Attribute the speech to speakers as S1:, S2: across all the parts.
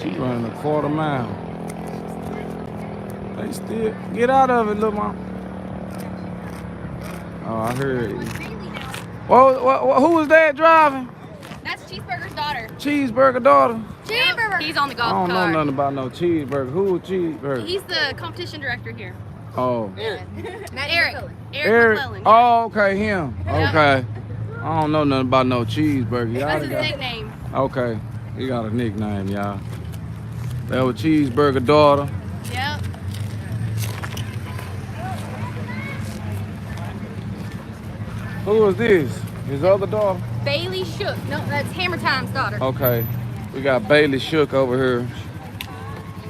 S1: She running a quarter mile. They still get out of it, little mom. Oh, I heard it. Whoa, who was that driving?
S2: That's Cheeseburger's daughter.
S1: Cheeseburger daughter?
S2: Cheeseburger. He's on the golf cart.
S1: I don't know nothing about no Cheeseburger. Who was Cheeseburger?
S2: He's the competition director here.
S1: Oh.
S2: Eric. Eric McClellan.
S1: Oh, okay, him. Okay. I don't know nothing about no Cheeseburger.
S2: That's his nickname.
S1: Okay. He got a nickname, y'all. That was Cheeseburger daughter.
S2: Yep.
S1: Who was this? His other daughter?
S2: Bailey Shook. No, that's Hammer Time's daughter.
S1: Okay. We got Bailey Shook over here.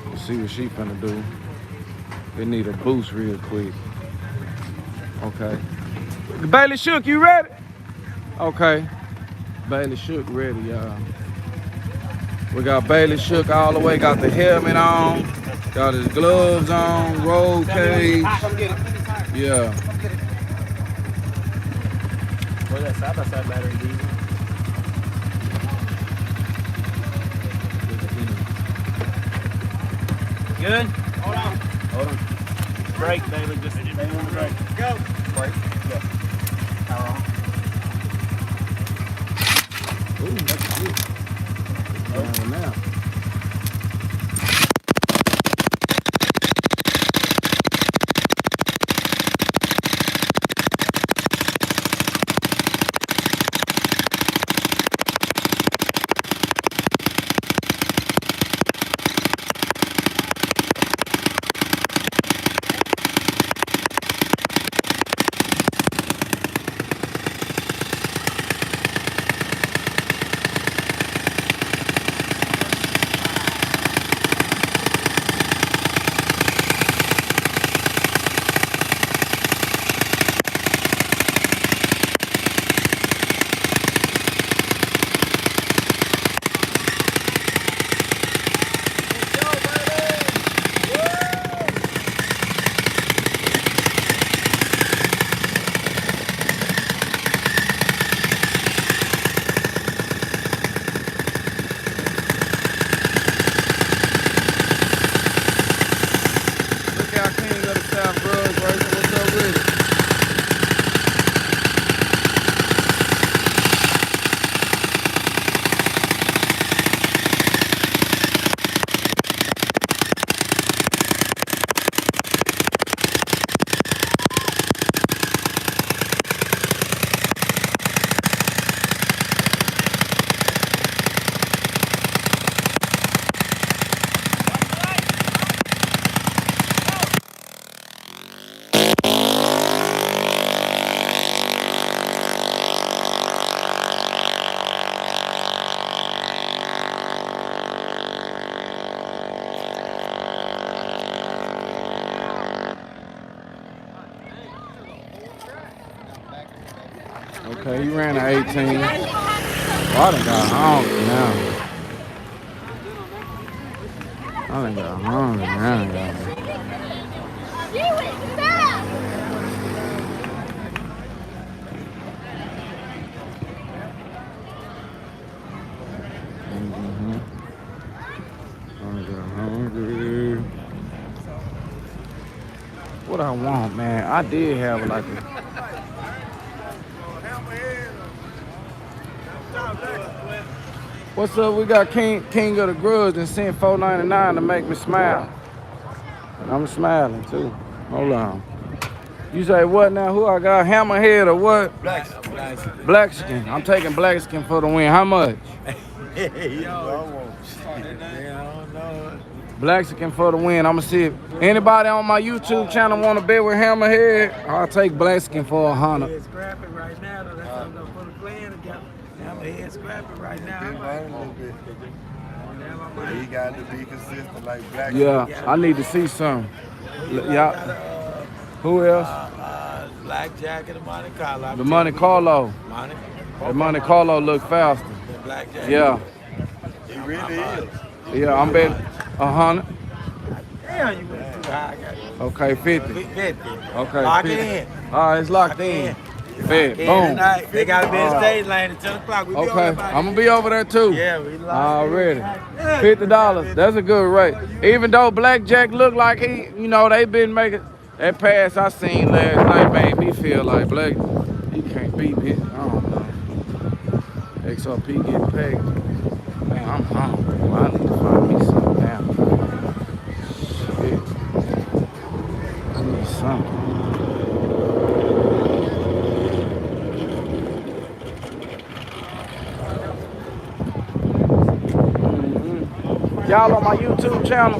S1: Let's see what she finna do. They need a boost real quick. Okay. Bailey Shook, you ready? Okay. Bailey Shook ready, y'all. We got Bailey Shook all the way, got the helmet on, got his gloves on, roll cage. Yeah.
S3: Where's that side-by-side battery, dude? Good? Hold on. Hold on. Brake, Bailey. Just stay on the brake. Go. Brake. Go. Power on.
S1: Ooh, that's good. Oh, now. Okay, you ran an 18. Oh, I done got hungry now. I done got hungry now, y'all. I got hungry. What I want, man? I did have like a... What's up? We got King of the Grudge and sent $4.99 to make me smile. I'm smiling too. Hold on. You say what now? Who I got? Hammerhead or what? Blackskin. I'm taking Blackskin for the win. How much? Blackskin for the win. I'ma see if anybody on my YouTube channel want to bet with Hammerhead. I'll take Blackskin for 100.
S4: He's scrapping right now, though. That's something I'm gonna play in again. Hammerhead scrapping right now.
S5: He got to be consistent like Black.
S1: Yeah, I need to see some. Yeah. Who else?
S4: Black Jacket and Monte Carlo.
S1: The Monte Carlo. The Monte Carlo look faster.
S4: Black Jacket.
S1: Yeah.
S5: He really is.
S1: Yeah, I'm betting 100.
S4: Damn, you went too high. I got you.
S1: Okay, 50.
S4: 50.
S1: Okay,
S4: Lock
S1: 50.
S4: it in.
S1: All right, it's locked in. Bet. Boom.
S4: Tonight, they got to be in stage lane at 10 o'clock. We be on
S1: Okay,
S4: that
S1: I'm gonna be over there too.
S4: Yeah, we live.
S1: Already. $50. That's a good rate. Even though Blackjack look like he, you know, they been making that pass I seen last night made me feel like Black, he can't beat me. I don't know. XRP getting paid. Man, I'm hungry. I need to find me something now. Shit. I need something. Y'all on my YouTube channel?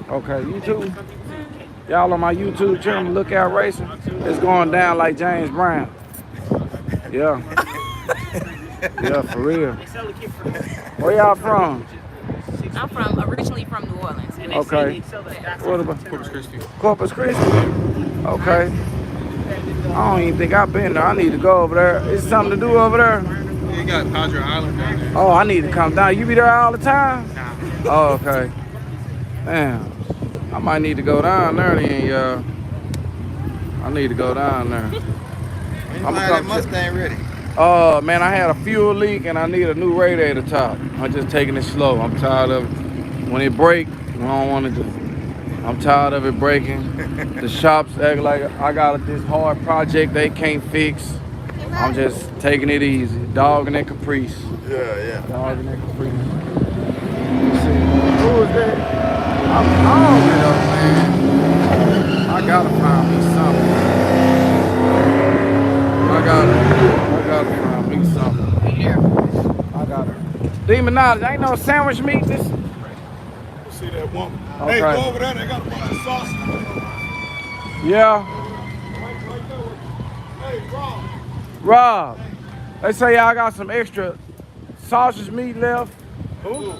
S1: Okay, YouTube. Y'all on my YouTube channel, Lookout Racing. It's going down like James Brown. Yeah. Yeah, for real. Where y'all from?
S6: I'm originally from New Orleans.
S1: Okay. What about Corpus Christi? Corpus Christi? Okay. I don't even think I've been there. I need to go over there. Is something to do over there?
S7: You got Padre Island down there.
S1: Oh, I need to come down. You be there all the time?
S7: Nah.
S1: Oh, okay. Damn. I might need to go down there then, y'all. I need to go down there.
S5: I'm that Mustang ready.
S1: Man, I had a fuel leak and I need a new radiator top. I'm just taking it slow. I'm tired of it. When it break, I don't want to do. I'm tired of it breaking. The shops act like I got this hard project they can't fix. I'm just taking it easy. Dogging and caprice.
S5: Yeah.
S1: Dogging and caprice. Let's see. Who is that? I'm hungry though, man. I gotta find me something. I gotta find me something. I gotta. Demonology, ain't no sandwich meat. This.
S5: See that woman?
S1: Okay.
S5: Hey, go over there. They got a bunch of sauce.
S1: Yeah.
S5: Hey, Rob.
S1: Rob, they say y'all got some extra sausage meat left.
S5: Who? You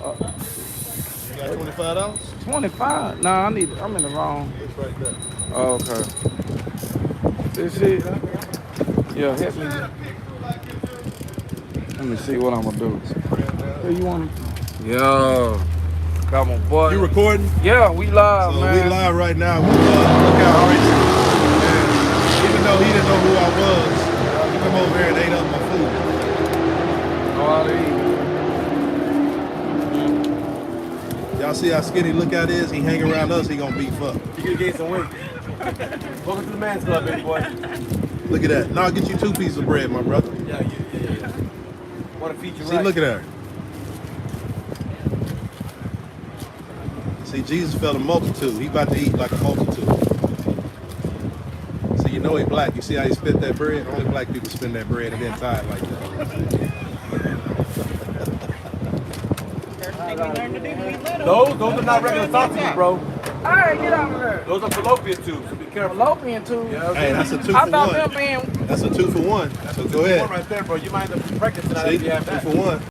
S5: got $25?
S1: 25? Nah, I'm in the wrong.
S5: It's right there.
S1: Oh, okay. This it? Yeah, hit me. Let me see what I'm gonna do. Here you want? Yo, come on, boy.
S5: You recording?
S1: Yeah, we live,
S5: So
S1: man.
S5: we live right now. Lookout Racing. And even though he didn't know who I was, he come over here and ate up my food.
S1: Go out to eat.
S5: Y'all see how skinny Lookout is? He hang around us, he gonna beef up.
S3: You can gain some weight. Welcome to the man's club, baby boy.
S5: Look at that. Now I'll get you 2 pieces of bread, my brother.
S3: Yeah. Want to feed you
S5: See,
S3: right.
S5: look at her. See, Jesus fed a multitude. He about to eat like a multitude. See, you know he black. You see how he spit that bread? Only black people spin that bread and then tie it like that.
S3: Those are not regular sausages, bro.
S1: Hey, get out of there.
S3: Those are fallopian tubes, so be careful.
S1: Fallopian too.
S3: Yeah,
S5: Hey, that's a 2
S1: I
S5: for
S1: thought
S5: 1.
S1: them being
S5: That's a 2 for 1. So go ahead.
S3: One right there, bro. You might end up pregnant tonight
S5: See,
S3: if you have
S5: 2
S3: that.
S5: for 1.